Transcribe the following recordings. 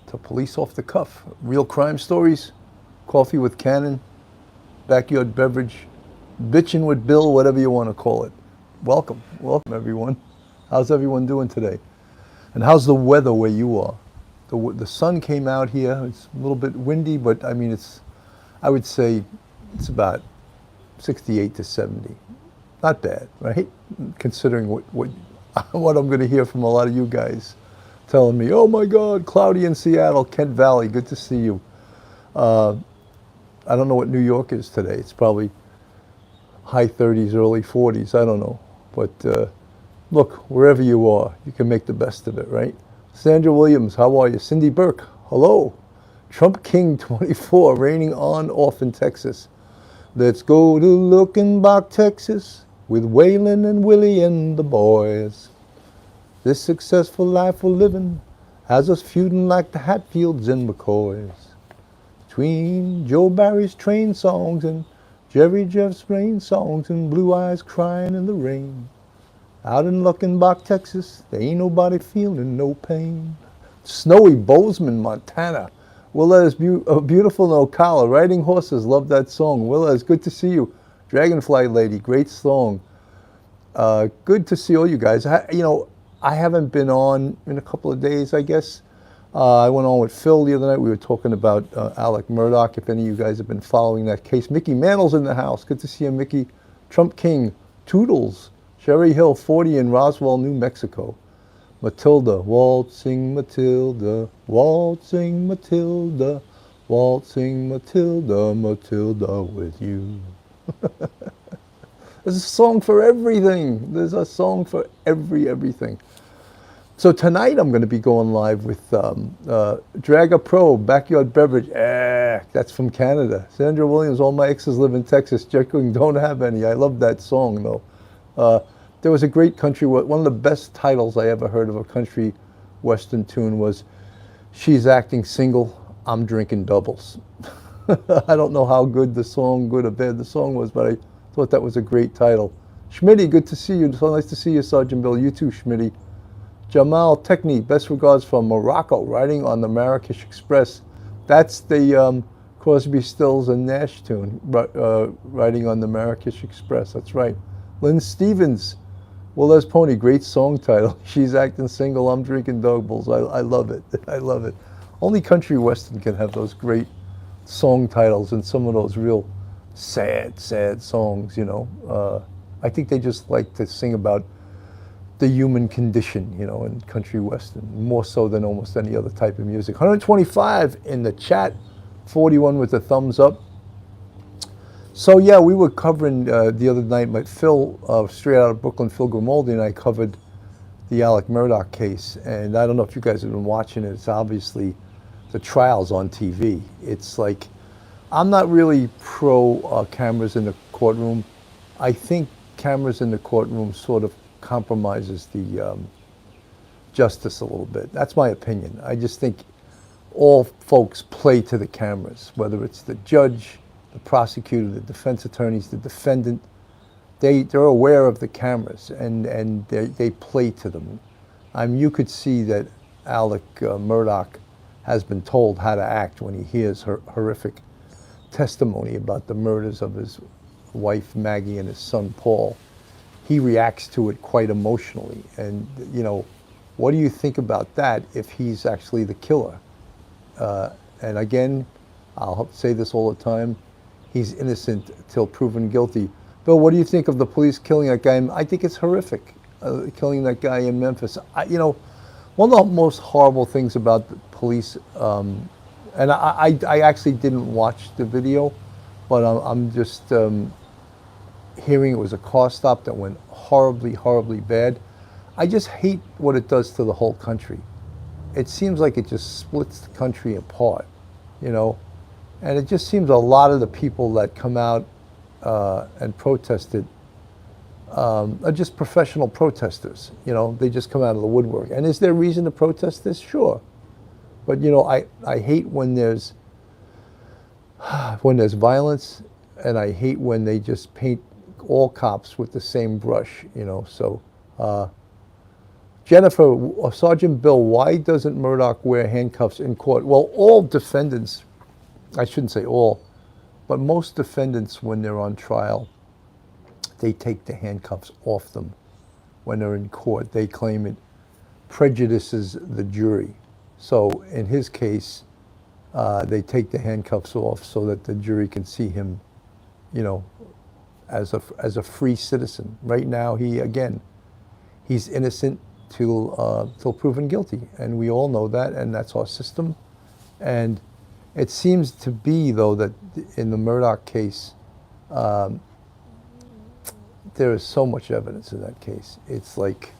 to Police Off the Cuff. Real crime stories, coffee with Cannon, backyard beverage, bitching with Bill, whatever you want to call it. Welcome, welcome everyone. How's everyone doing today? And how's the weather where you are? The sun came out here. It's a little bit windy, but I mean, I would say it's about 68 to 70. Not bad, right? Considering what I'm going to hear from a lot of you guys telling me, oh my God, cloudy in Seattle, Kent Valley, good to see you. I don't know what New York is today. It's probably high 30s, early 40s. I don't know. But look, wherever you are, you can make the best of it, right? Sandra Williams, how are you? Cindy Burke, hello. Trump King 24, raining on off in Texas. Let's go to Lookenbach, Texas, with Waylon and Willie and the boys. This successful life we're living has us feuding like the Hatfields and McCoys. Between Joe Barry's train songs and Jerry Jeff's rain songs and Blue Eyes crying in the rain. Out in Luckenbach, Texas, there ain't nobody feeling no pain. Snowy Bozeman, Montana. Willa is beautiful in Ocala. Riding horses, love that song. Willa, it's good to see you. Dragonfly Lady, great song. Good to see all you guys. I haven't been on in a couple of days, I guess. I went on with Phil the other night. We were talking about Alec Murdaugh, if any of you guys have been following that case. Mickey Mantle's in the house. Good to see you, Mickey. Trump King, Toodles. Sherry Hill, 40 in Roswell, New Mexico. Matilda, waltzing Matilda, waltzing Matilda, waltzing Matilda, Matilda with you. There's a song for everything. There's a song for everything. So tonight I'm going to be going live with Draga Pro, Backyard Beverage. That's from Canada. Sandra Williams, all my exes live in Texas. Checking, don't have any. I love that song though. There was a great country, one of the best titles I ever heard of a country western tune was She's Acting Single, I'm Drinking Doubles. I don't know how good or bad the song was, but I thought that was a great title. Schmitty, good to see you. So nice to see you, Sergeant Bill. You too, Schmitty. Jamal Techni, best regards from Morocco, riding on the Marrakesh Express. That's the Crosby, Stills and Nash tune, riding on the Marrakesh Express. That's right. Lynn Stevens, well, there's Pony, great song title. She's Acting Single, I'm Drinking Doubles. I love it. I love it. Only country western can have those great song titles and some of those real sad songs, you know. I think they just like to sing about the human condition, you know, in country western, more so than almost any other type of music. 125 in the chat, 41 with the thumbs up. So yeah, we were covering the other night, Phil, straight out of Brooklyn, Phil Grimaldi and I covered the Alec Murdaugh case. And I don't know if you guys have been watching it. It's obviously the trials on TV. It's like, I'm not really pro cameras in the courtroom. I think cameras in the courtroom sort of compromises the justice a little bit. That's my opinion. I just think all folks play to the cameras, whether it's the judge, the prosecutor, the defense attorneys, the defendant. They're aware of the cameras and they play to them. You could see that Alec Murdaugh has been told how to act when he hears her horrific testimony about the murders of his wife Maggie and his son Paul. He reacts to it quite emotionally. And, you know, what do you think about that if he's actually the killer? And again, I'll say this all the time, he's innocent till proven guilty. Bill, what do you think of the police killing that guy? I think it's horrific, killing that guy in Memphis. You know, one of the most horrible things about the police, and I actually didn't watch the video, but I'm just hearing it was a car stop that went horribly bad. I just hate what it does to the whole country. It seems like it just splits the country apart, you know? And it just seems a lot of the people that come out and protested are just professional protesters, you know? They just come out of the woodwork. And is there reason to protest this? Sure. But, you know, I hate when there's violence, and I hate when they just paint all cops with the same brush, you know? So Jennifer, Sergeant Bill, why doesn't Murdoch wear handcuffs in court? Well, all defendants, I shouldn't say all, but most defendants, when they're on trial, they take the handcuffs off them when they're in court. They claim it prejudices the jury. So in his case, they take the handcuffs off so that the jury can see him, you know, as a free citizen. Right now, he's innocent till proven guilty, and we all know that, and that's our system. And it seems to be, though, that in the Murdoch case, there is so much evidence in that case. It's like,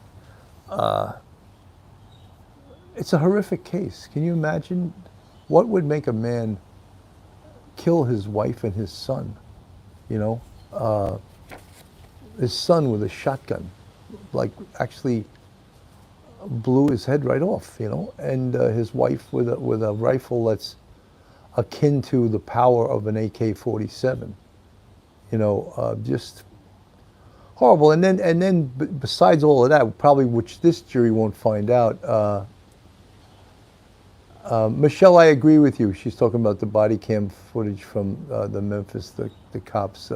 it's a horrific case. Can you imagine what would make a man kill his wife and his son? You know, his son with a shotgun, like actually blew his head right off. You know, and his wife with a rifle that's akin to the power of an AK-47. You know, just horrible. And then besides all of that, probably, which this jury won't find out, Michelle, I agree with you. She's talking about the body cam footage from the Memphis, the cops.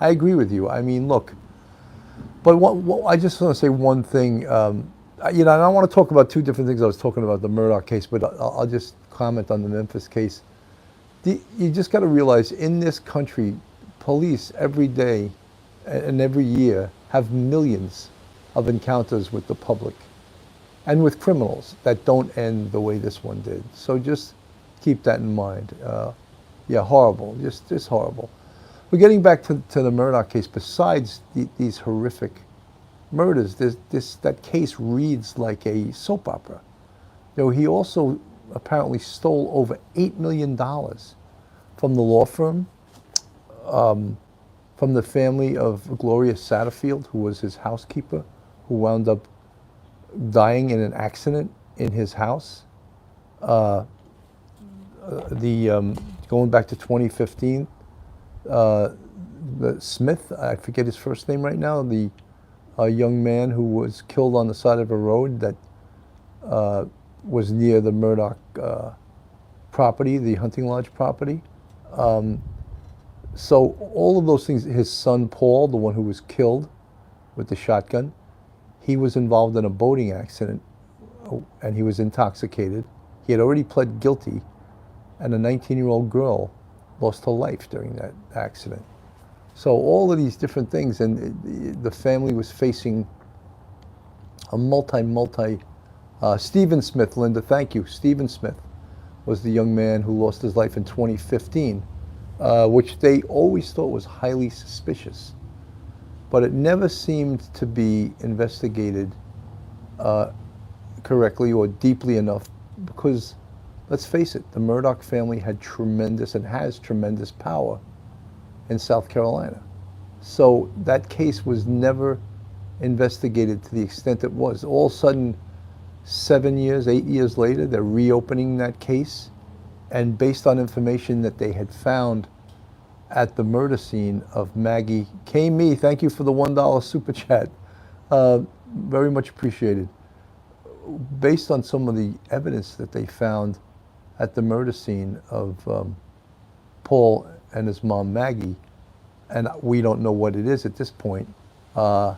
I agree with you. I mean, look, but I just want to say one thing. You know, and I want to talk about two different things. I was talking about the Murdoch case, but I'll just comment on the Memphis case. You just got to realize, in this country, police every day and every year have millions of encounters with the public and with criminals that don't end the way this one did. So just keep that in mind. Yeah, horrible, just horrible. But getting back to the Murdoch case, besides these horrific murders, that case reads like a soap opera. You know, he also apparently stole over $8 million from the law firm, from the family of Gloria Satterfield, who was his housekeeper, who wound up dying in an accident in his house. Going back to 2015, the Smith, I forget his first name right now, the young man who was killed on the side of a road that was near the Murdoch property, the hunting lodge property. So all of those things, his son Paul, the one who was killed with the shotgun, he was involved in a boating accident, and he was intoxicated. He had already pled guilty, and a 19-year-old girl lost her life during that accident. So all of these different things, and the family was facing a multi, Stephen Smith, Linda, thank you. Stephen Smith was the young man who lost his life in 2015, which they always thought was highly suspicious. But it never seemed to be investigated correctly or deeply enough, because, let's face it, the Murdoch family had tremendous and has tremendous power in South Carolina. So that case was never investigated to the extent it was. All of a sudden, 7 years, 8 years later, they're reopening that case, and based on information that they had found at the murder scene of Maggie K. Thank you for the $1 super chat. Very much appreciated. Based on some of the evidence that they found at the murder scene of Paul and his mom Maggie, and we don't know what it is at this point. Someone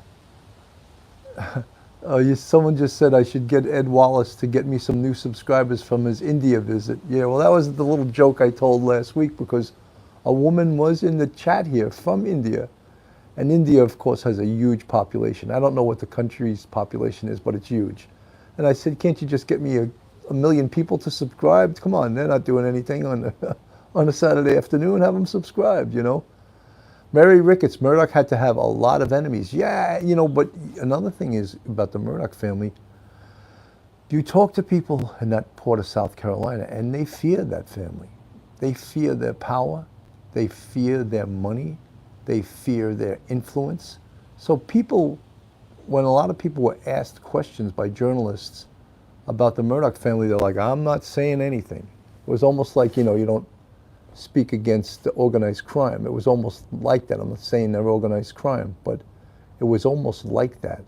just said I should get Ed Wallace to get me some new subscribers from his India visit. Yeah, well, that was the little joke I told last week, because a woman was in the chat here from India. And India, of course, has a huge population. I don't know what the country's population is, but it's huge. And I said, can't you just get me a million people to subscribe? Come on, they're not doing anything on a Saturday afternoon. Have them subscribed, you know. Mary Ricketts, Murdoch had to have a lot of enemies. Yeah, you know, but another thing is about the Murdoch family. You talk to people in that part of South Carolina, and they fear that family. They fear their power. They fear their money. They fear their influence. So people, when a lot of people were asked questions by journalists about the Murdoch family, they're like, I'm not saying anything. It was almost like, you know, you don't speak against the organized crime. It was almost like that. I'm not saying they're organized crime, but it was almost like that.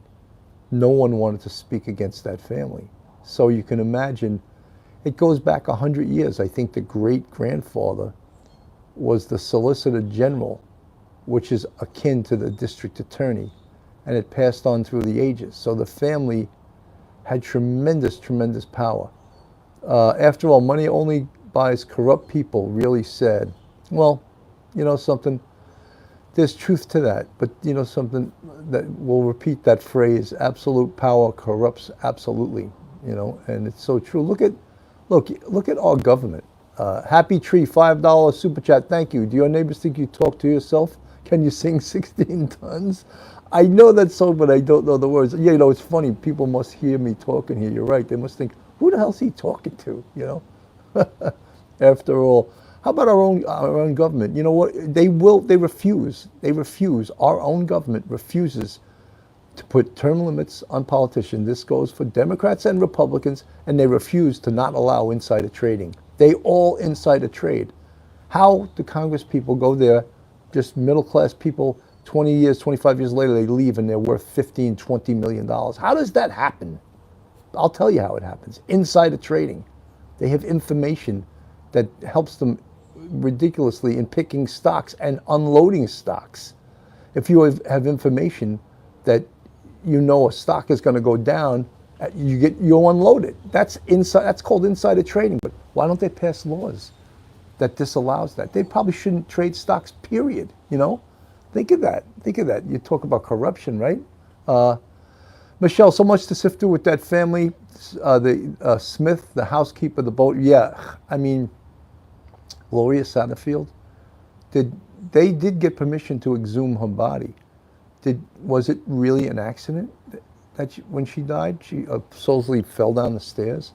no one wanted to speak against that family. So you can imagine, it goes back 100 years. I think the great-grandfather was the Solicitor General, which is akin to the district attorney, and it passed on through the ages. So the family had tremendous, tremendous power. After all, money only buys corrupt people, really sad. Well, you know something, there's truth to that, but you know something, that we'll repeat that phrase, absolute power corrupts absolutely, you know, and it's so true. Look at our government. Happy Tree, $5 super chat, thank you. Do your neighbors think you talk to yourself? Can you sing 16 tons? I know that song, but I don't know the words. Yeah, you know, it's funny, people must hear me talking here, you're right, they must think, who the hell's he talking to, you know? After all, how about our own government? You know what? They refuse. Our own government refuses to put term limits on politicians. This goes for Democrats and Republicans, and they refuse to not allow insider trading. They all insider trade. How do Congress people go there, just middle-class people, 20 years, 25 years later, they leave and they're worth $15, $20 million. How does that happen? I'll tell you how it happens. Insider trading. They have information that helps them ridiculously in picking stocks and unloading stocks. If you have information that you know a stock is going to go down, you'll unload it. That's called insider trading. But why don't they pass laws that disallows that? They probably shouldn't trade stocks, period. You know, think of that. You talk about corruption, right? Michelle, so much to sift through with that family. Smith, the housekeeper, the boat. Yeah, I mean, Gloria Satterfield, they did get permission to exhume her body. Was it really an accident when she died? She supposedly fell down the stairs.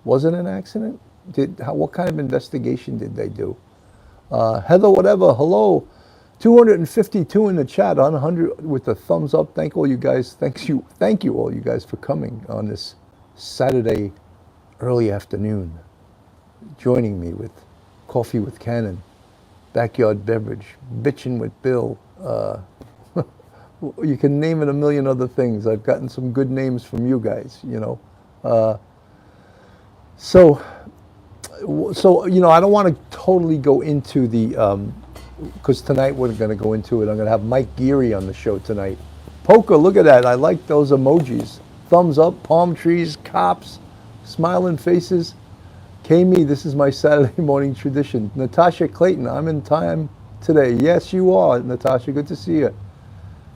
Was it an accident? What kind of investigation did they do? Heather, whatever, hello. 252 in the chat, on 100 with the thumbs up. Thank all you guys. Thank you all you guys for coming on this Saturday early afternoon, joining me with Coffee with Cannon, Backyard Beverage, Bitchin' with Bill. You can name it a million other things. I've gotten some good names from you guys, you know. So you know, I don't want to totally go into the, because tonight we're going to go into it. I'm going to have Mike Geary on the show tonight. Poker, look at that. I like those emojis. Thumbs up, palm trees, cops, smiling faces. Kami, this is my Saturday morning tradition. Natasha Clayton, I'm in time today. Yes, you are, Natasha. Good to see you.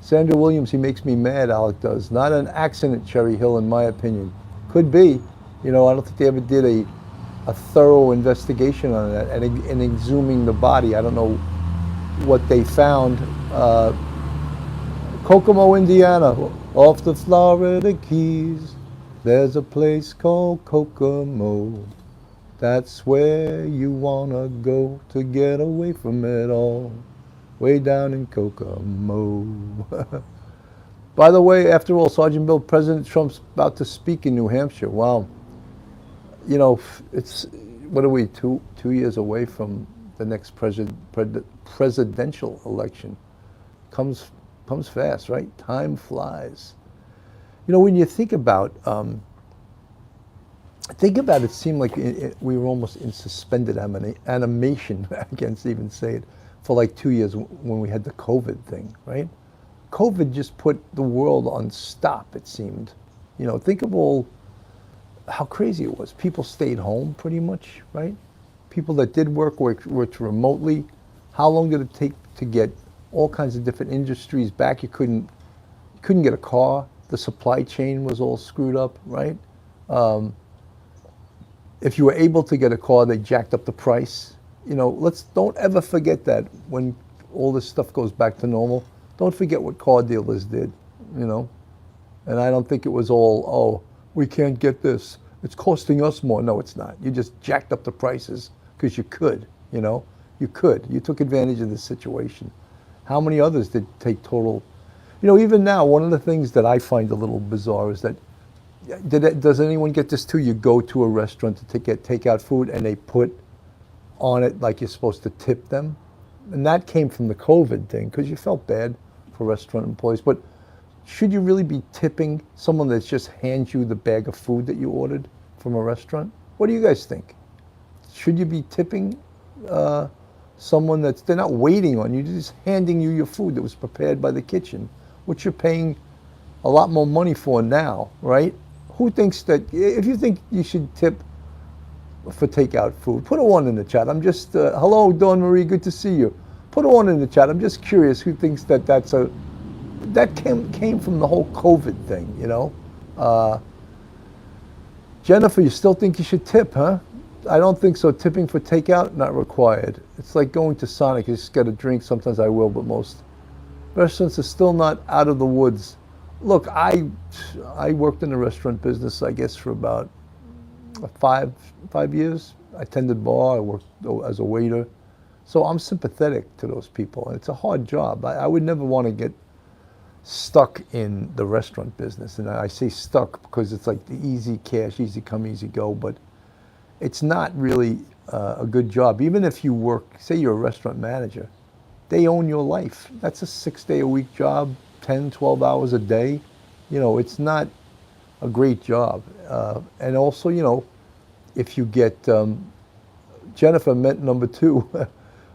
Sandra Williams, he makes me mad, Alec does. Not an accident, Cherry Hill, in my opinion. Could be. You know, I don't think they ever did a thorough investigation on that and exhuming the body. I don't know what they found. Kokomo, Indiana, off the Florida Keys, there's a place called Kokomo. That's where you wanna go to get away from it all. Way down in Kokomo. By the way, after all, Sergeant Bill, President Trump's about to speak in New Hampshire. Wow. You know, it's, what are we, two years away from the next presidential election. Comes fast, right? Time flies. You know, when you think about it seemed like we were almost in suspended animation, I can't even say it, for like 2 years when we had the COVID thing, right? COVID just put the world on stop, it seemed. You know, think of how crazy it was. People stayed home pretty much, right? People that did worked remotely. How long did it take to get all kinds of different industries back? You couldn't get a car. The supply chain was all screwed up, right? If you were able to get a car, they jacked up the price. You know, don't ever forget that when all this stuff goes back to normal. Don't forget what car dealers did, you know? And I don't think it was all, oh, we can't get this. It's costing us more. No, it's not. You just jacked up the prices because you could, you know? You could. You took advantage of the situation. How many others did take total? You know, even now, one of the things that I find a little bizarre is that, does anyone get this too? You go to a restaurant to get takeout food and they put on it like you're supposed to tip them. And that came from the COVID thing because you felt bad for restaurant employees. But should you really be tipping someone that just hands you the bag of food that you ordered from a restaurant? What do you guys think? Should you be tipping someone they're not waiting on you, they're just handing you your food that was prepared by the kitchen, which you're paying a lot more money for now, right? Who thinks that, if you think you should tip for takeout food, put a 1 in the chat. I'm just, hello, Dawn Marie, good to see you. Put a 1 in the chat. I'm just curious who thinks that that came from the whole COVID thing, you know? Jennifer, you still think you should tip, huh? I don't think so. Tipping for takeout, not required. It's like going to Sonic. You just get a drink. Sometimes I will, but most restaurants are still not out of the woods. Look, I worked in the restaurant business, I guess, for about 5 years. I tended bar. I worked as a waiter. So I'm sympathetic to those people. And it's a hard job. I would never want to get stuck in the restaurant business. And I say stuck because it's like the easy cash, easy come, easy go. But it's not really a good job. Even if you work, say you're a restaurant manager, they own your life. That's a 6-day-a-week job, 10, 12 hours a day. You know, it's not a great job. And also, you know, if you get, Jennifer meant number 2,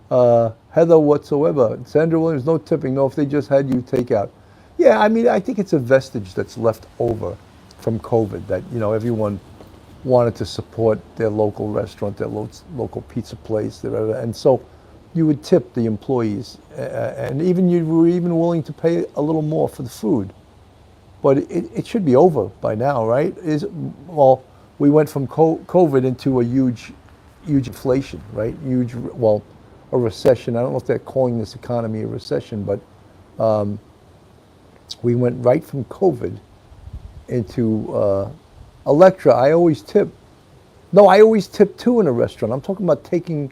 Heather whatsoever, Sandra Williams, no tipping, no, if they just had you take out. Yeah, I mean, I think it's a vestige that's left over from COVID that, you know, everyone wanted to support their local restaurant, their local pizza place, whatever. And so you would tip the employees, and even you were even willing to pay a little more for the food. But it should be over by now, right? Well, we went from COVID into a huge inflation, right? A recession. I don't know if they're calling this economy a recession, but we went right from COVID into Electra. I always tip. No, I always tip too in a restaurant. I'm talking about taking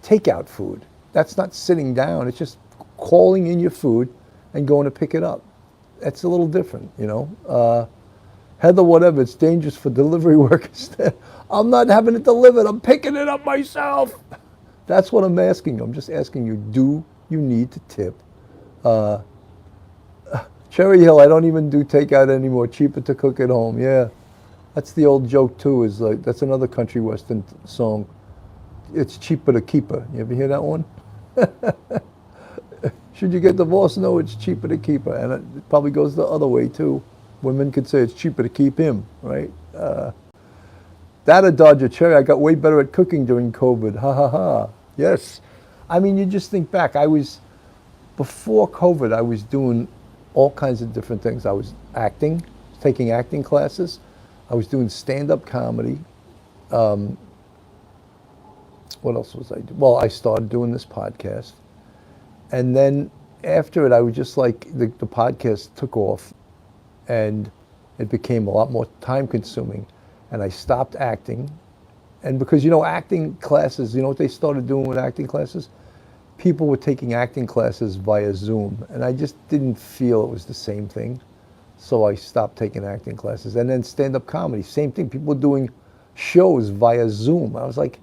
takeout food. That's not sitting down. It's just calling in your food and going to pick it up. That's a little different, you know. Heather, whatever, it's dangerous for delivery workers. I'm not having it delivered. I'm picking it up myself. That's what I'm asking you. I'm just asking you, do you need to tip? Cherry Hill, I don't even do takeout anymore. Cheaper to cook at home. Yeah, that's the old joke too. Is like, that's another country western song. It's cheaper to keep her. You ever hear that one? Should you get divorced? No, it's cheaper to keep her. And it probably goes the other way too. Women could say it's cheaper to keep him, right? That a Dodger, Cherry, I got way better at cooking during COVID. Ha ha ha. Yes. I mean, you just think back. Before COVID, I was doing all kinds of different things. I was acting, taking acting classes. I was doing stand-up comedy. What else was I doing? Well, I started doing this podcast. And then after it, I was just like, the podcast took off and it became a lot more time consuming. And I stopped acting. And because, you know, acting classes, you know what they started doing with acting classes? People were taking acting classes via Zoom. And I just didn't feel it was the same thing. So I stopped taking acting classes. And then stand-up comedy, same thing. People were doing shows via Zoom. I was like,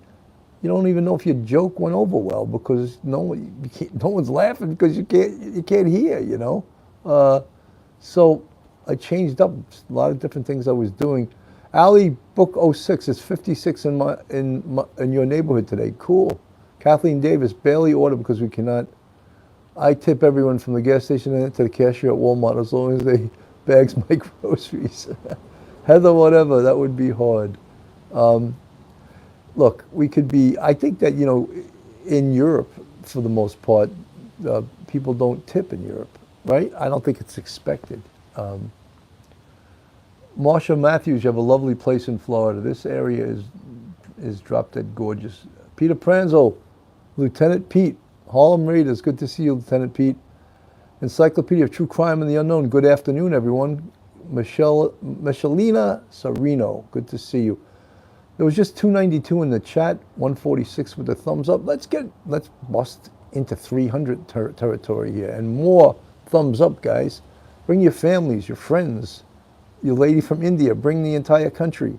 you don't even know if your joke went over well because no one's laughing because you can't hear, you know. So I changed up a lot of different things I was doing. Ali Book 06 is 56 in your neighborhood today. Cool. Kathleen Davis, barely order because we cannot. I tip everyone from the gas station to the cashier at Walmart as long as they bags my groceries. Heather, whatever, that would be hard. Look, I think that, you know, in Europe, for the most part, people don't tip in Europe, right? I don't think it's expected. Marsha Matthews, you have a lovely place in Florida. This area is drop dead gorgeous. Peter Pranzo, Lieutenant Pete, Harlem Raiders, good to see you, Lieutenant Pete. Encyclopedia of True Crime and the Unknown, good afternoon, everyone. Michelina Sereno, good to see you. There was just 292 in the chat, 146 with the thumbs up. Let's bust into 300 territory here and more thumbs up, guys. Bring your families, your friends, your lady from India, bring the entire country.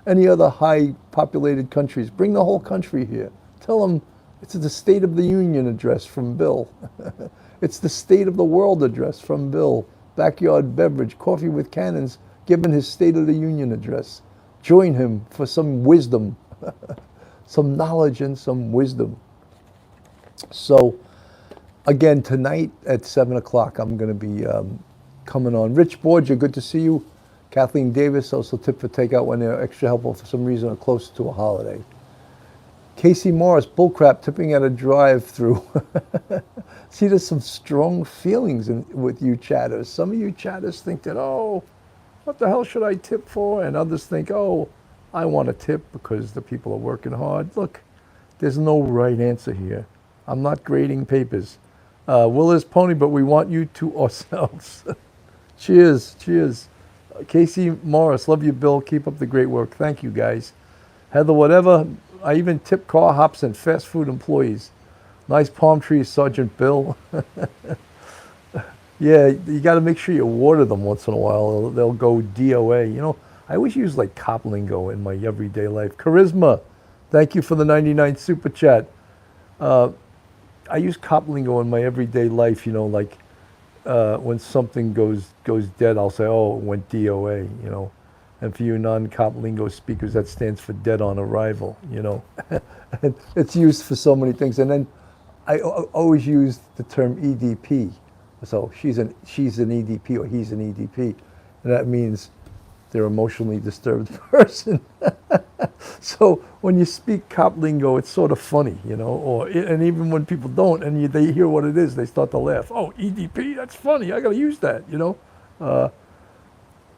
Any other high populated countries, bring the whole country here. Tell them it's the State of the Union address from Bill. It's the State of the World address from Bill. Backyard Beverage, Coffee with Cannons, giving his State of the Union address. Join him for some wisdom, some knowledge and some wisdom. So, again, tonight at 7 o'clock, I'm going to be coming on. Rich Borgia, good to see you. Kathleen Davis, also tip for takeout when they're extra helpful for some reason or close to a holiday. Casey Morris, bullcrap, tipping at a drive-through. See, there's some strong feelings with you chatters. Some of you chatters think that, oh, what the hell should I tip for? And others think, oh, I want to tip because the people are working hard. Look, there's no right answer here. I'm not grading papers. Will is pony, but we want you to ourselves. Cheers, cheers. Casey Morris, love you, Bill. Keep up the great work. Thank you, guys. Heather, whatever. I even tip car hops and fast food employees. Nice palm trees, Sergeant Bill. Yeah, you got to make sure you water them once in a while. They'll go DOA. You know, I always use like cop lingo in my everyday life. Charisma, thank you for the 99 super chat. I use cop lingo in my everyday life. You know, like when something goes dead, I'll say, "Oh, it went DOA." You know, and for you non-cop lingo speakers, that stands for dead on arrival. You know, and it's used for so many things. And then I always use the term EDP. So she's an EDP or he's an EDP, and that means they're emotionally disturbed person. So when you speak cop lingo, it's sort of funny, you know. And even when people don't, and they hear what it is, they start to laugh. Oh, EDP, that's funny. I got to use that, you know.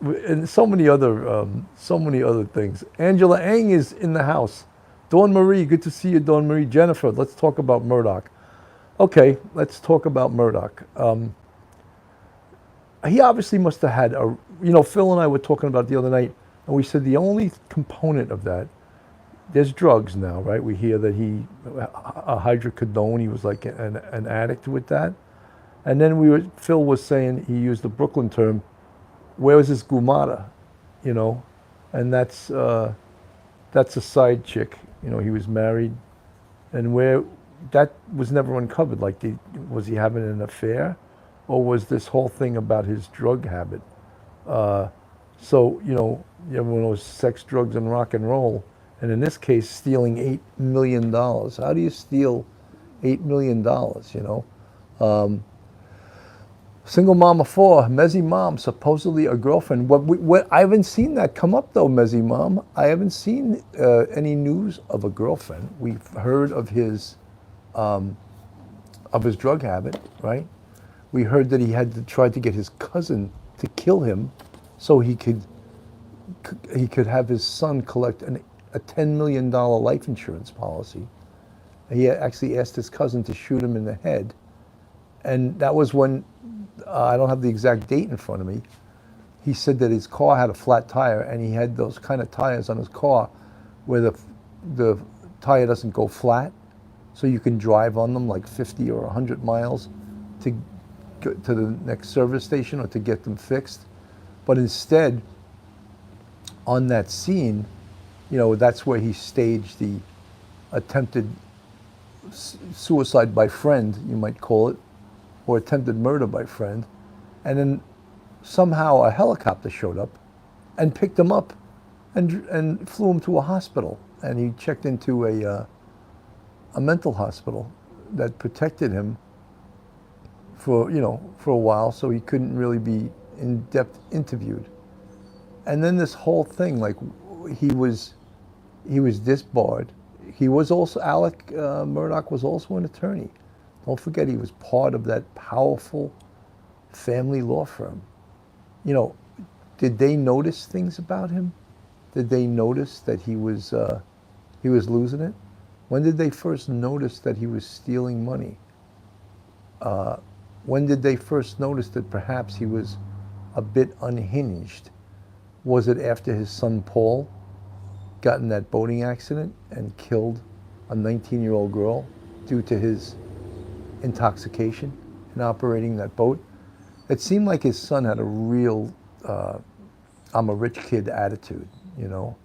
And so many other things. Angela Ang is in the house. Dawn Marie, good to see you, Dawn Marie. Jennifer, let's talk about Murdoch. Okay, let's talk about Murdoch. He obviously must have had Phil and I were talking about it the other night, and we said the only component of that, there's drugs now, right? We hear that hydrocodone, he was like an addict with that. And then Phil was saying, he used the Brooklyn term, where was his gumata, you know? And that's a side chick, you know, he was married, and where that was never uncovered. Like, was he having an affair, or was this whole thing about his drug habit? So, you know, everyone knows sex, drugs, and rock and roll. And in this case, stealing $8 million. How do you steal $8 million, you know? Single mom of four, Mezzy mom, supposedly a girlfriend. I haven't seen that come up, though, Mezzy mom. I haven't seen any news of a girlfriend. We've heard of his drug habit, right? We heard that he had to try to get his cousin to kill him so he could have his son collect a $10 million life insurance policy. He actually asked his cousin to shoot him in the head. And that was when, I don't have the exact date in front of me, he said that his car had a flat tire, and he had those kind of tires on his car where the tire doesn't go flat, so you can drive on them like 50 or 100 miles to go to the next service station or to get them fixed. But instead, on that scene, you know, that's where he staged the attempted suicide by friend, you might call it, or attempted murder by friend. And then somehow a helicopter showed up and picked him up and flew him to a hospital. And he checked into a mental hospital that protected him for a while, so he couldn't really be in-depth interviewed. And then this whole thing, like, he was disbarred. He was also, Alec Murdoch was also an attorney. Don't forget, he was part of that powerful family law firm. You know, did they notice things about him? Did they notice that he was losing it? When did they first notice that he was stealing money? When did they first notice that perhaps he was a bit unhinged? Was it after his son Paul got in that boating accident and killed a 19-year-old girl due to his intoxication in operating that boat? It seemed like his son had a real I'm a rich kid attitude, you know.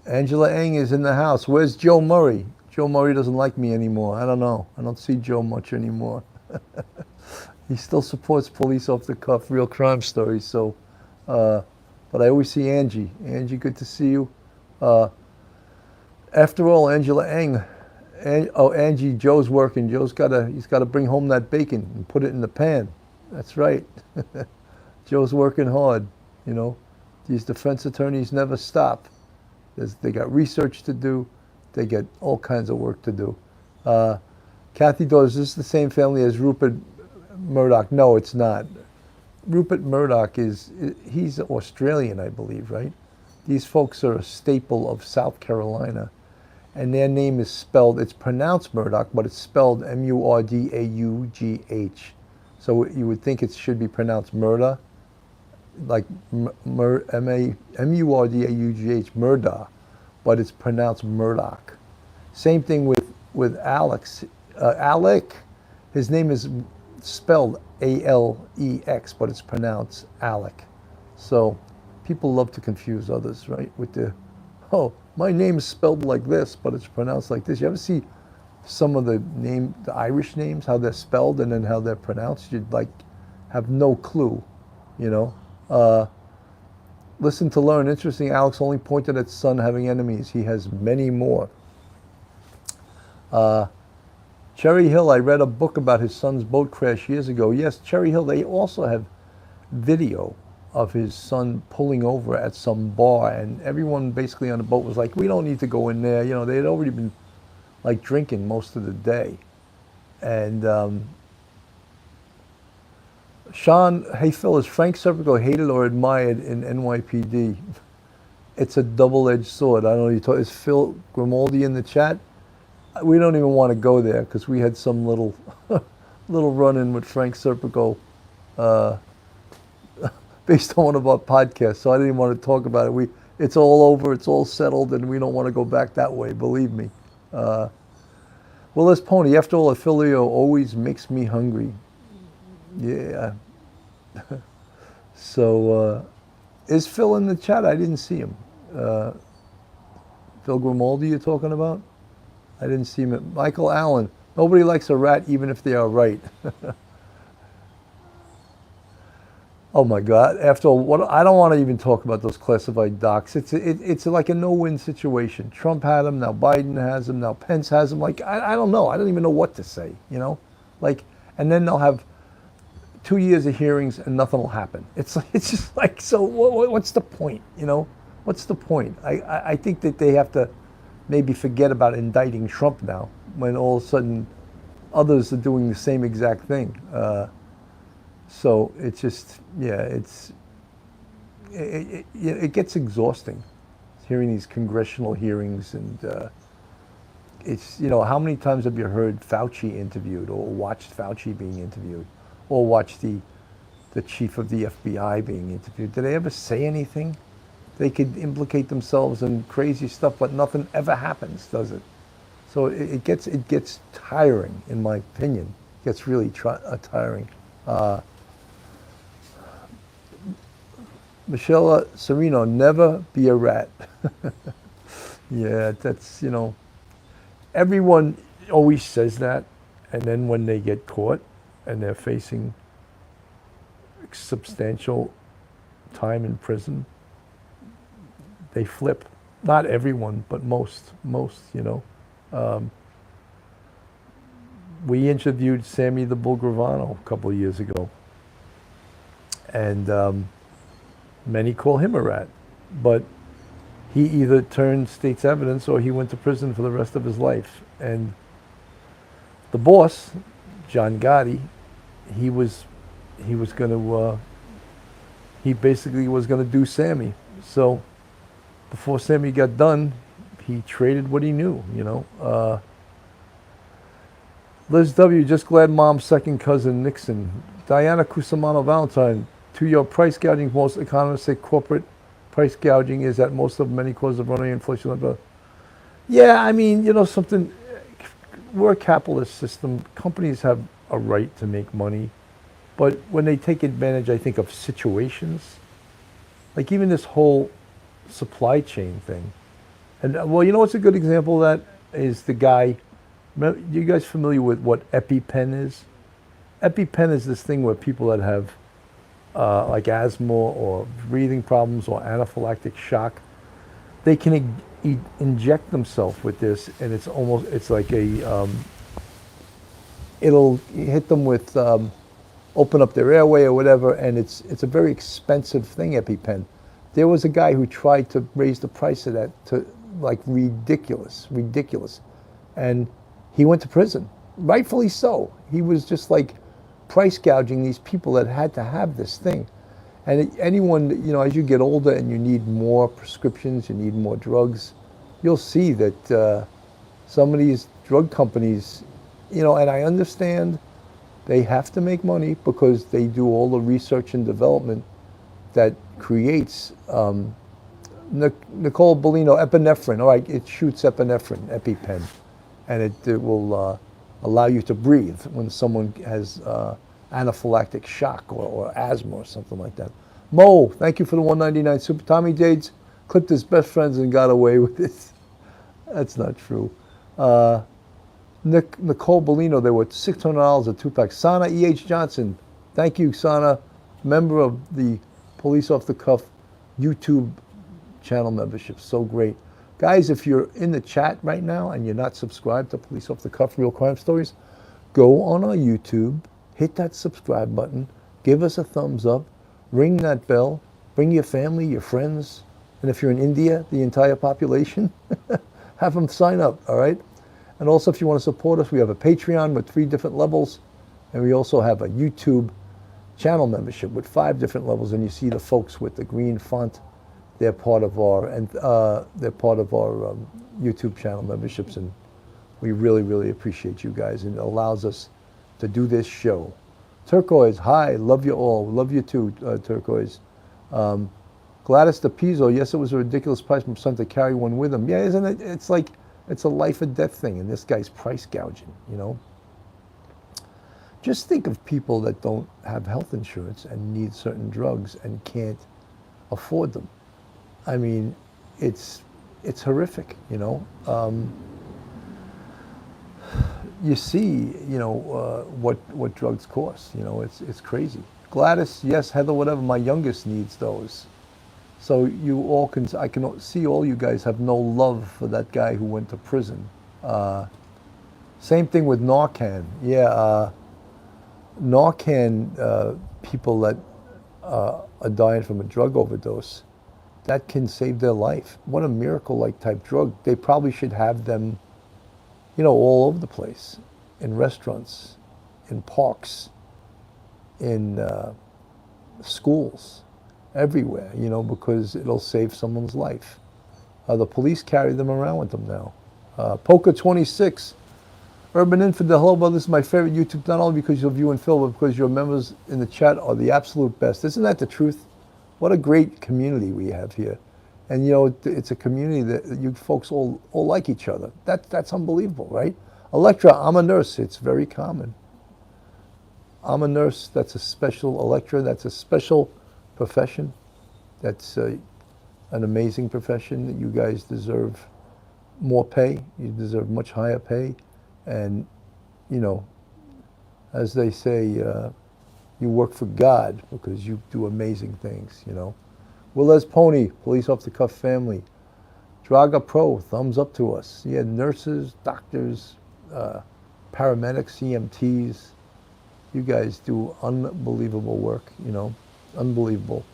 Angela Ng is in the house. Where's Joe Murray? Joe Murray doesn't like me anymore. I don't know. I don't see Joe much anymore. He still supports police off the cuff, real crime stories. So, but I always see Angie. Angie, good to see you. After all, Angela Eng. Angie, Joe's working. He's got to bring home that bacon and put it in the pan. That's right. Joe's working hard. You know, these defense attorneys never stop. They got research to do. They get all kinds of work to do. Kathy Dawes, is this the same family as Rupert Murdoch? No, it's not. Rupert Murdoch he's Australian, I believe, right? These folks are a staple of South Carolina, and their name is spelled, it's pronounced Murdoch, but it's spelled M-U-R-D-A-U-G-H. So you would think it should be pronounced Murda, like M-U-R-D-A-U-G-H, Murda, but it's pronounced Murdoch. Same thing with Alex. Alec, his name is spelled A-L-E-X, but it's pronounced Alec. So people love to confuse others, right? With oh, my name is spelled like this, but it's pronounced like this. You ever see some of the Irish names, how they're spelled and then how they're pronounced? You'd have no clue, you know? Listen to learn. Interesting, Alex only pointed at son having enemies. He has many more. Cherry Hill, I read a book about his son's boat crash years ago. Yes, Cherry Hill, they also have video of his son pulling over at some bar, and everyone basically on the boat was like, we don't need to go in there. You know, they had already been like drinking most of the day. And Sean, hey Phil, is Frank Serpico hated or admired in NYPD? It's a double-edged sword. I don't know, is Phil Grimaldi in the chat? We don't even want to go there because we had some little run-in with Frank Serpico based on one of our podcasts, so I didn't want to talk about it. It's all over, it's all settled, and we don't want to go back that way, believe me. Well, this Pony, after all, a Filio always makes me hungry. Yeah. So, is Phil in the chat? I didn't see him. Phil Grimaldi you're talking about? I didn't see him. Michael Allen, nobody likes a rat even if they are right. Oh my God! After all, I don't want to even talk about those classified docs. It's like a no-win situation. Trump had them, now Biden has them, now Pence has them. Like I don't know. I don't even know what to say. You know, like, and then they'll have 2 years of hearings and nothing will happen. It's just like, so what's the point? You know, what's the point? I think that they have to maybe forget about indicting Trump now when all of a sudden others are doing the same exact thing. So it's just, yeah, it gets exhausting hearing these congressional hearings, and it's, you know, how many times have you heard Fauci interviewed or watched Fauci being interviewed or watched the chief of the FBI being interviewed? Did they ever say anything? They could implicate themselves in crazy stuff, but nothing ever happens, does it? So it gets tiring, in my opinion. It gets really tiring. Michelle Serino, never be a rat. Yeah, that's, you know, everyone always says that, and then when they get caught and they're facing substantial time in prison, they flip. Not everyone, but most, you know. We interviewed Sammy the Bull Gravano a couple of years ago, and many call him a rat, but he either turned state's evidence or he went to prison for the rest of his life. And the boss, John Gotti, he basically was going to do Sammy. So before Sammy got done, he traded what he knew, you know. Liz W., just glad mom's second cousin Nixon. Diana Cusimano Valentine, to your price gouging, most economists say corporate price gouging is at most of many causes of running inflation. Yeah, I mean, you know something, we're a capitalist system. Companies have a right to make money, but when they take advantage, I think, of situations, like even this whole supply chain thing. And well, you know what's a good example of that is the guy, you guys familiar with what EpiPen is? EpiPen is this thing where people that have like asthma or breathing problems or anaphylactic shock, they can inject themselves with this, and it's like it'll hit them with, open up their airway or whatever, and it's a very expensive thing, EpiPen. There was a guy who tried to raise the price of that to like ridiculous, and he went to prison, rightfully so. He was just like price gouging these people that had to have this thing. And anyone, as you get older and you need more prescriptions, you need more drugs, you'll see that some of these drug companies, and I understand they have to make money because they do all the research and development that creates Nicole Bellino, epinephrine. All right, it shoots epinephrine, EpiPen, and it will allow you to breathe when someone has anaphylactic shock or asthma or something like that. Mo, thank you for the 199 super. Tommy Jades clipped his best friends and got away with it. That's not true. Nicole Bellino, they were $600 a two-pack. Sana E.H. Johnson, thank you, Sana, member of the Police Off the Cuff YouTube channel membership. So great. Guys, if you're in the chat right now and you're not subscribed to Police Off the Cuff Real Crime Stories, go on our YouTube, hit that subscribe button, give us a thumbs up, ring that bell, bring your family, your friends, and if you're in India, the entire population, have them sign up, all right? And also, if you want to support us, we have a Patreon with 3 different levels, and we also have a YouTube channel membership with 5 different levels, and you see the folks with the green font. They're part of our YouTube channel memberships, and we really, really appreciate you guys, and it allows us to do this show. Turquoise, hi, love you all, love you too, Turquoise. Gladys DePizzo, yes, it was a ridiculous price from son to carry one with him. Yeah, isn't it? It's like it's a life or death thing, and this guy's price gouging. Just think of people that don't have health insurance and need certain drugs and can't afford them. I mean, it's horrific, You see, what drugs cost. It's crazy. Gladys, yes, Heather, whatever. My youngest needs those. So you all I can see all you guys have no love for that guy who went to prison. Same thing with Narcan. Yeah, Narcan, people that are dying from a drug overdose, that can save their life. What a miracle-like type drug. They probably should have them, all over the place, in restaurants, in parks, in schools, everywhere, because it'll save someone's life. The police carry them around with them now. Poker 26, Urban Infidel, hello, brother. This is my favorite YouTube, not only because of you and Phil, but because your members in the chat are the absolute best. Isn't that the truth? What a great community we have here. And it's a community that you folks all like each other. That's unbelievable, right? Electra, I'm a nurse. It's very common. I'm a nurse. That's a special, Electra, that's a special profession. That's an amazing profession that you guys deserve more pay. You deserve much higher pay. And, as they say, you work for God because you do amazing things, Willez Pony, Police Off the Cuff family. Draga Pro, thumbs up to us. Yeah, nurses, doctors, paramedics, EMTs. You guys do unbelievable work, unbelievable.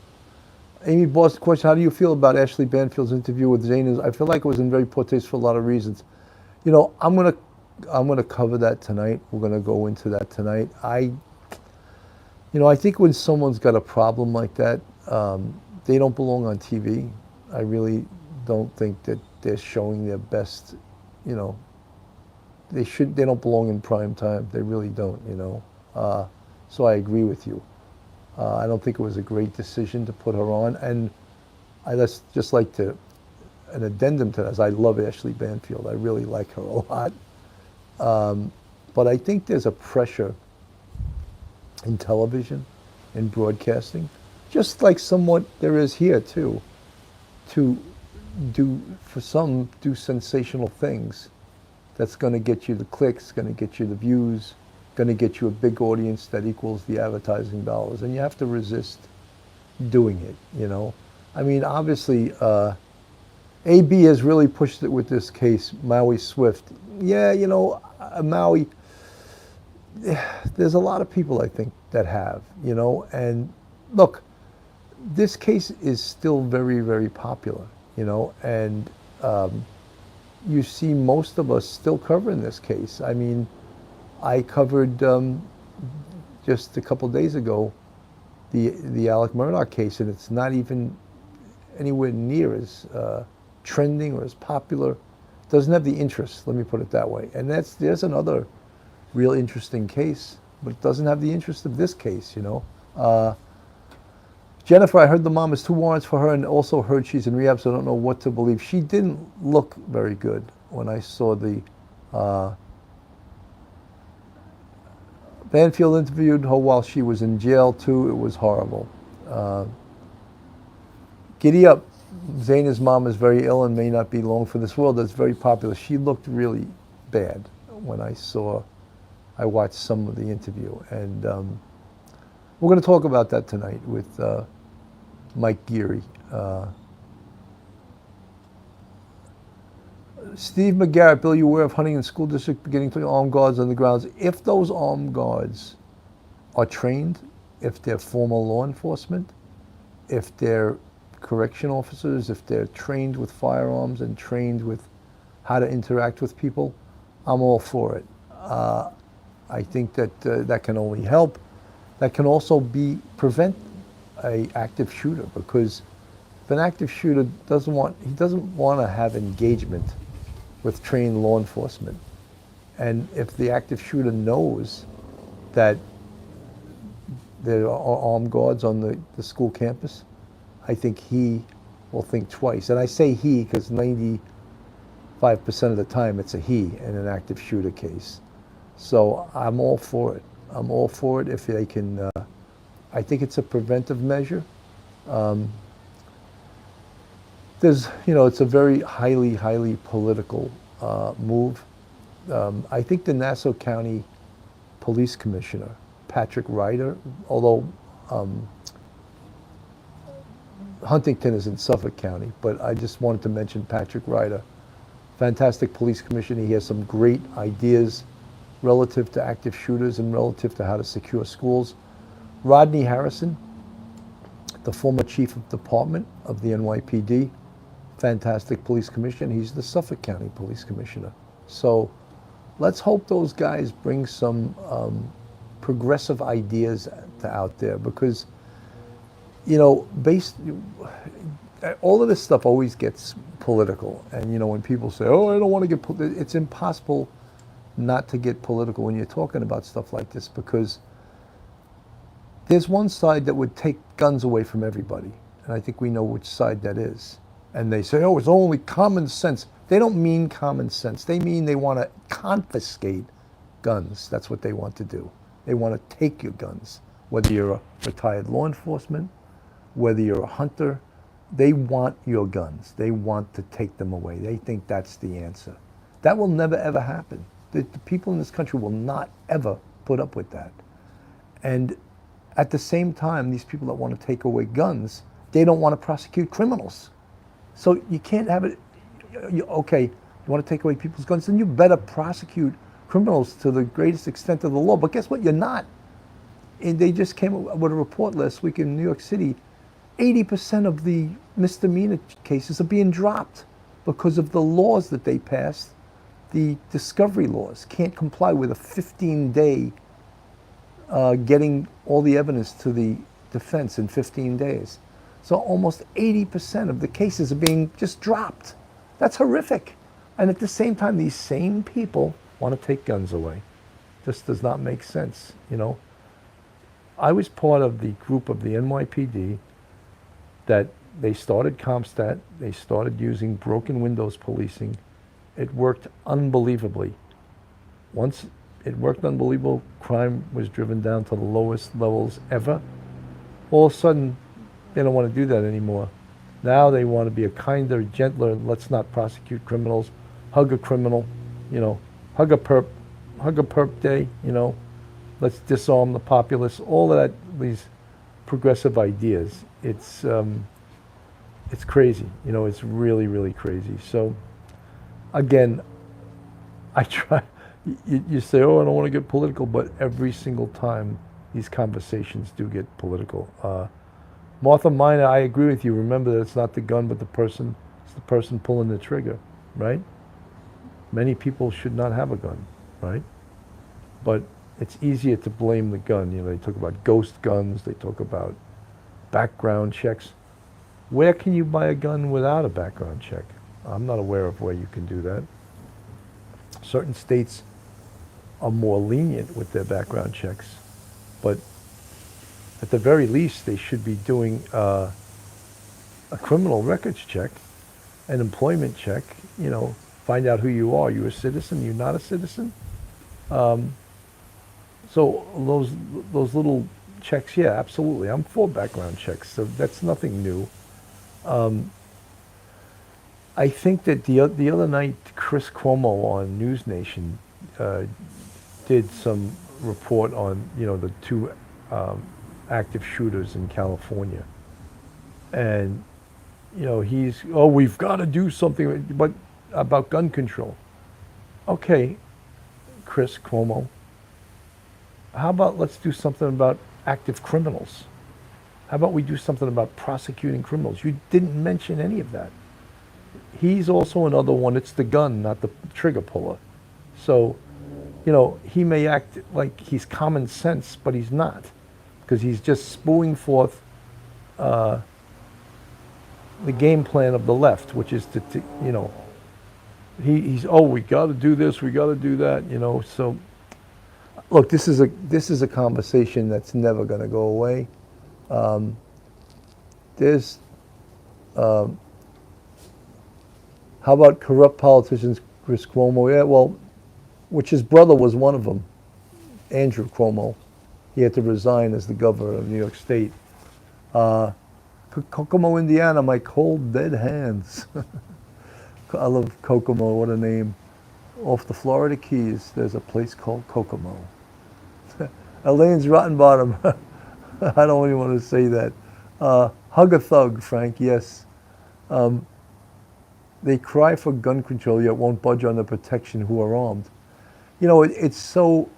Amy Boston question, how do you feel about Ashley Banfield's interview with Zayn? I feel like it was in very poor taste for a lot of reasons. I'm gonna cover that tonight. We're gonna go into that tonight. I think when someone's got a problem like that, they don't belong on TV. I really don't think that they're showing their best, they don't belong in prime time. They really don't, So I agree with you. I don't think it was a great decision to put her on. And just like to, an addendum to that, is I love Ashley Banfield. I really like her a lot. But I think there's a pressure in television, in broadcasting, just like somewhat there is here too, to do sensational things that's going to get you the clicks, going to get you the views, going to get you a big audience that equals the advertising dollars, and you have to resist doing it, you know. I mean, obviously, AB has really pushed it with this case, Maui Swift. Yeah, you know, Maui, there's a lot of people, I think, that have, you know, and look, this case is still very, very popular, you know, and you see most of us still covering this case. I mean, I covered just a couple days ago the Alec Murdaugh case, and it's not even anywhere near as trending or as popular. It doesn't have the interest, let me put it that way. And there's another real interesting case, but it doesn't have the interest of this case, you know. Jennifer, I heard the mom has 2 warrants for her, and also heard she's in rehab, so I don't know what to believe. She didn't look very good when I saw the Banfield interviewed her while she was in jail too. It was horrible. Giddy up. Zaina's mom is very ill and may not be long for this world. That's very popular. She looked really bad when I watched some of the interview. And we're going to talk about that tonight with Mike Geary. Steve McGarrett, Bill, you aware of Huntington School District beginning to armed guards on the grounds? If those armed guards are trained, if they're former law enforcement, if they're correction officers, if they're trained with firearms and trained with how to interact with people, I'm all for it. I think that that can only help. That can also prevent an active shooter, because if an active shooter doesn't want to have engagement with trained law enforcement, and if the active shooter knows that there are armed guards on the school campus, I think he will think twice. And I say he because 95% of the time it's a he in an active shooter case. So I'm all for it. I'm all for it if they can. I think it's a preventive measure. It's a very highly political move. I think the Nassau County Police Commissioner, Patrick Ryder, although Huntington is in Suffolk County, but I just wanted to mention Patrick Ryder. Fantastic police commissioner. He has some great ideas relative to active shooters and relative to how to secure schools. Rodney Harrison, the former chief of department of the NYPD, fantastic police commissioner. He's the Suffolk County Police Commissioner. So let's hope those guys bring some progressive ideas out there, because, you know, all of this stuff always gets political. And, you know, when people say, oh, I don't want to get political, it's impossible not to get political when you're talking about stuff like this, because there's one side that would take guns away from everybody. And I think we know which side that is. And they say, oh, it's only common sense. They don't mean common sense. They mean they want to confiscate guns. That's what they want to do. They want to take your guns. Whether you're a retired law enforcement, whether you're a hunter, they want your guns. They want to take them away. They think that's the answer. That will never, ever happen. The people in this country will not ever put up with that. And at the same time, these people that want to take away guns, they don't want to prosecute criminals. So you can't have it, okay, you want to take away people's guns, then you better prosecute criminals to the greatest extent of the law. But guess what? You're not. And they just came up with a report last week in New York City. 80% of the misdemeanor cases are being dropped because of the laws that they passed. The discovery laws can't comply with a 15-day getting all the evidence to the defense in 15 days. So almost 80% of the cases are being just dropped. That's horrific. And at the same time, these same people want to take guns away. Just does not make sense, you know. I was part of the group of the NYPD that they started CompStat, they started using broken windows policing. It worked unbelievably. Once it worked unbelievable, crime was driven down to the lowest levels ever. All of a sudden, they don't want to do that anymore. Now they want to be a kinder, gentler, let's not prosecute criminals, hug a criminal, you know, hug a perp day, you know, let's disarm the populace, all of that, these progressive ideas. It's crazy, it's really, really crazy. So again, I try, you say, oh, I don't want to get political, but every single time these conversations do get political. Martha Minor, I agree with you. Remember that it's not the gun, but it's the person pulling the trigger, right? Many people should not have a gun, right? But it's easier to blame the gun. They talk about ghost guns, they talk about background checks. Where can you buy a gun without a background check? I'm not aware of where you can do that. Certain states are more lenient with their background checks, but at the very least, they should be doing a criminal records check, an employment check, find out who you are. You a citizen? You not a citizen? So those little checks, yeah, absolutely. I'm for background checks, so that's nothing new. I think that the other night, Chris Cuomo on News Nation did some report on the two active shooters in California, and we've got to do something, but about gun control. Okay, Chris Cuomo, how about let's do something about active criminals? How about we do something about prosecuting criminals? You didn't mention any of that. He's also another one. It's the gun, not the trigger puller. So, he may act like he's common sense, but he's not, because he's just spewing forth the game plan of the left, which is he's we got to do this, we got to do that, So, look, this is a conversation that's never going to go away. How about corrupt politicians, Chris Cuomo? Yeah, well, which his brother was one of them, Andrew Cuomo. He had to resign as the governor of New York State. Kokomo, Indiana, my cold, dead hands. I love Kokomo, what a name. Off the Florida Keys, there's a place called Kokomo. Elaine's Rotten Bottom. I don't even want to say that. Hug a thug, Frank, yes. They cry for gun control, yet won't budge on the protection who are armed. It's so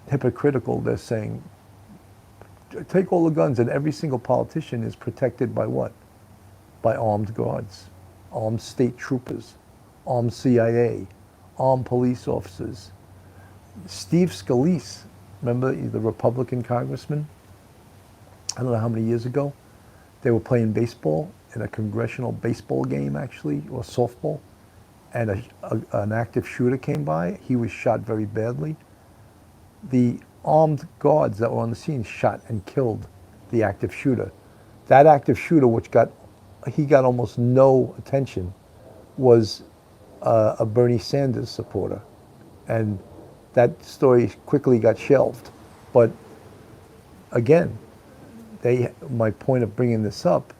hypocritical. They're saying, take all the guns, and every single politician is protected by what? By armed guards, armed state troopers, armed CIA, armed police officers. Steve Scalise, remember the Republican congressman? I don't know how many years ago, they were playing baseball in a congressional baseball game, actually, or softball, and an active shooter came by. He was shot very badly. The armed guards that were on the scene shot and killed the active shooter. That active shooter, which got almost no attention, was a Bernie Sanders supporter, and that story quickly got shelved. But again, my point of bringing this up,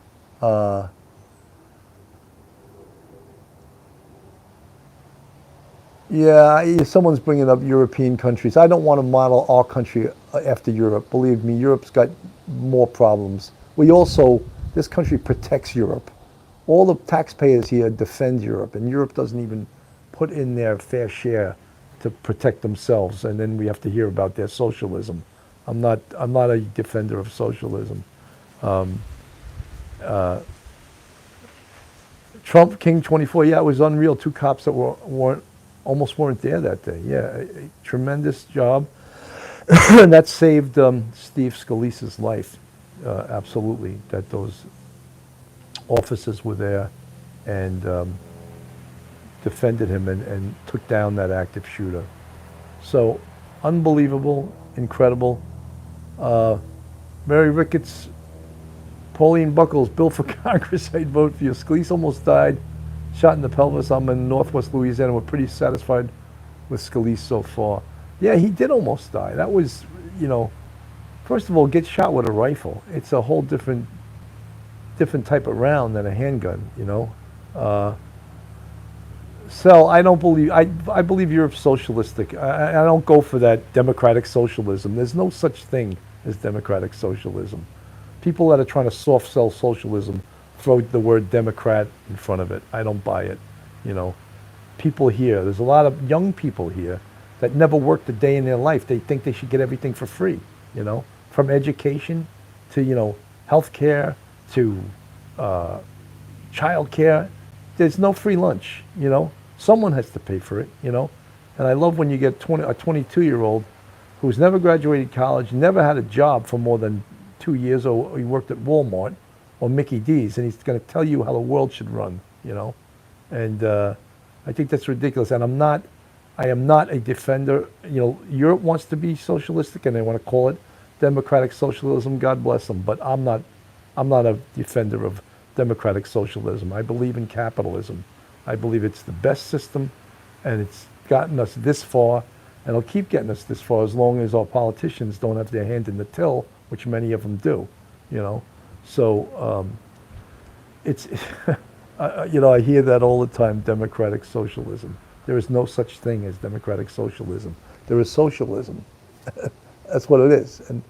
someone's bringing up European countries. I don't want to model our country after Europe. Believe me, Europe's got more problems. This country protects Europe. All the taxpayers here defend Europe, and Europe doesn't even put in their fair share to protect themselves, and then we have to hear about their socialism. I'm not a defender of socialism. Trump, King 24, yeah, it was unreal. Two cops that almost weren't there that day. Yeah, a tremendous job. And that saved Steve Scalise's life, absolutely, that those officers were there and defended him and took down that active shooter. So, unbelievable, incredible. Mary Ricketts, Pauline Buckles, Bill for Congress, I'd vote for you. Scalise almost died, shot in the pelvis. I'm in Northwest Louisiana. We're pretty satisfied with Scalise so far. Yeah, he did almost die. That was, first of all, get shot with a rifle. It's a whole different type of round than a handgun, Sel, I don't believe, I believe you're socialistic. I don't go for that democratic socialism. There's no such thing as democratic socialism. People that are trying to soft sell socialism throw the word Democrat in front of it. I don't buy it. You know, people here, there's a lot of young people here that never worked a day in their life. They think they should get everything for free, you know, from education to, you know, health care to child care. There's no free lunch, you know. Someone has to pay for it, you know. And I love when you get a 22-year-old who's never graduated college, never had a job for more than 2 years, or he worked at Walmart or Mickey D's, and he's going to tell you how the world should run, you know. And I think that's ridiculous. And I am not a defender. You know, Europe wants to be socialistic, and they want to call it democratic socialism. God bless them. But I'm not a defender of democratic socialism. I believe in capitalism. I believe it's the best system, and it's gotten us this far, and it'll keep getting us this far as long as our politicians don't have their hand in the till, which many of them do, you know. So it's, you know, I hear that all the time, democratic socialism. There is no such thing as democratic socialism. There is socialism. That's what it is. And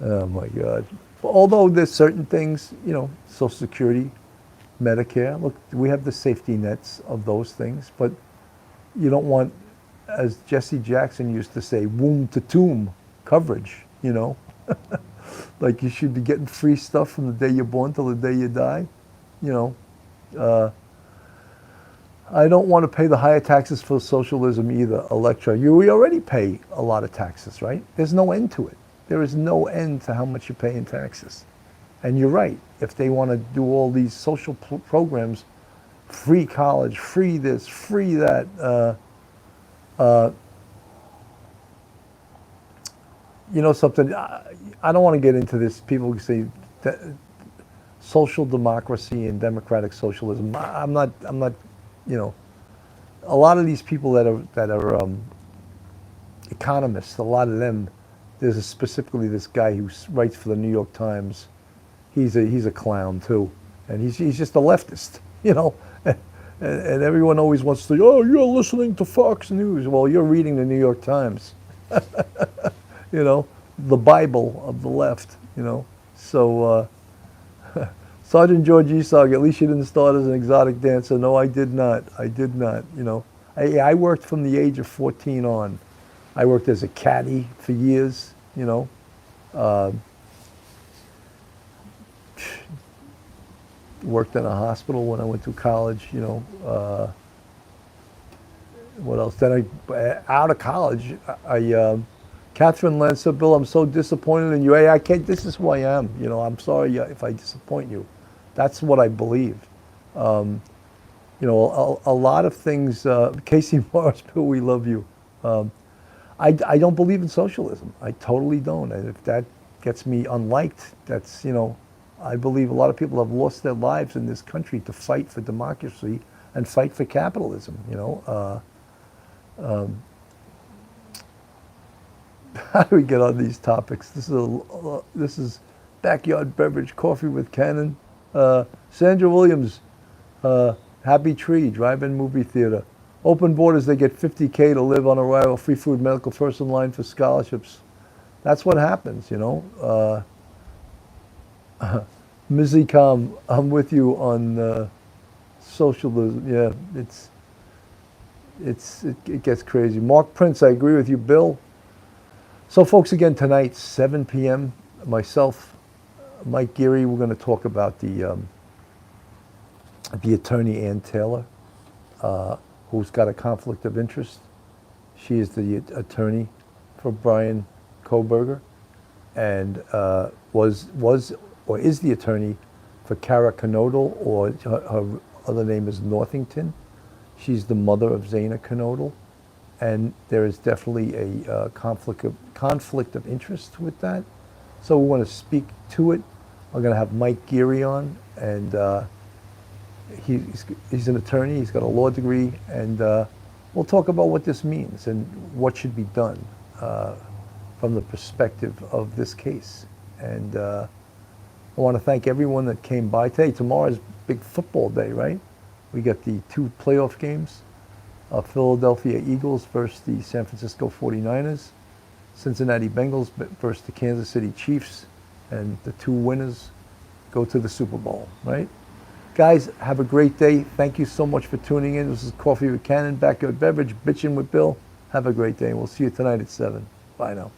oh my God. Although there's certain things, you know, Social Security, Medicare, look, we have the safety nets of those things, but you don't want, as Jesse Jackson used to say, womb to tomb coverage, you know? Like you should be getting free stuff from the day you're born till the day you die, you know? I don't want to pay the higher taxes for socialism either, Electra. We already pay a lot of taxes, right? There's no end to it. There is no end to how much you pay in taxes. And you're right. If they want to do all these social programs, free college, free this, free that, you know something, I don't want to get into this. People say that social democracy and democratic socialism. I'm not, you know, a lot of these people that are economists, a lot of them, there's specifically this guy who writes for the New York Times. He's a clown too, and he's just a leftist, you know. And everyone always wants to say, oh, you're listening to Fox News. Well, you're reading the New York Times, you know, the Bible of the left, you know. So Sergeant George Esog, at least you didn't start as an exotic dancer. No, I did not. I did not, you know. I worked from the age of 14 on. I worked as a caddy for years, you know. Worked in a hospital when I went to college, you know. What else? Then out of college, Catherine Lance said, Bill, I'm so disappointed in you. Hey, I can't, this is who I am. You know, I'm sorry if I disappoint you. That's what I believe. You know, a lot of things, Casey Morris, Bill, we love you. I don't believe in socialism. I totally don't. And if that gets me unliked, that's, you know, I believe a lot of people have lost their lives in this country to fight for democracy and fight for capitalism, you know. How do we get on these topics? This is Backyard Beverage, Coffee with Cannon. Sandra Williams, Happy Tree, Drive-In Movie Theater. Open borders, they get $50K to live on arrival, free food, medical, first in line for scholarships. That's what happens, you know. Mizzy Com, I'm with you on socialism. Yeah, it gets crazy. Mark Prince, I agree with you, Bill. So folks, again, tonight, 7 p.m., myself, Mike Geary, we're going to talk about the attorney Ann Taylor, who's got a conflict of interest. She is the attorney for Bryan Kohberger, and was or is the attorney for Kara Knodel, or her other name is Northington. She's the mother of Zaina Knodel, and there is definitely a conflict of interest with that. So we want to speak to it. I'm going to have Mike Geary on, and he's an attorney. He's got a law degree, and we'll talk about what this means and what should be done from the perspective of this case. And I want to thank everyone that came by today. Tomorrow is big football day, right? We got the 2 playoff games. Philadelphia Eagles versus the San Francisco 49ers. Cincinnati Bengals versus the Kansas City Chiefs. And the 2 winners go to the Super Bowl, right? Guys, have a great day. Thank you so much for tuning in. This is Coffee with Cannon, Backyard Beverage, Bitchin' with Bill. Have a great day, and we'll see you tonight at 7. Bye now.